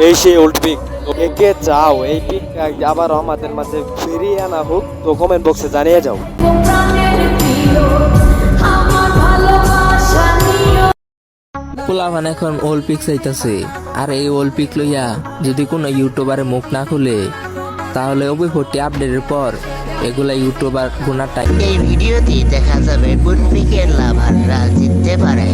এই সেই old peak. একে চাও এই পিক আবার আমাদের মাঝে ফিরিয়ে আনা হোক, তো কমেন্ট বক্সে জানিয়ে যাও। পোলাপান এখন অলিম্পিক চাইতেছে, আর এই অলিম্পিক লইয়া যদি কোনো ইউটিউবারে মুখ না খুলে, তাহলে অভিভর্তি আপডেটের পর এগুলা ইউটিউবার গুণাটাই। এই ভিডিওতে দেখা যাবে কোন পিকের লাভাররা জিততে পারে।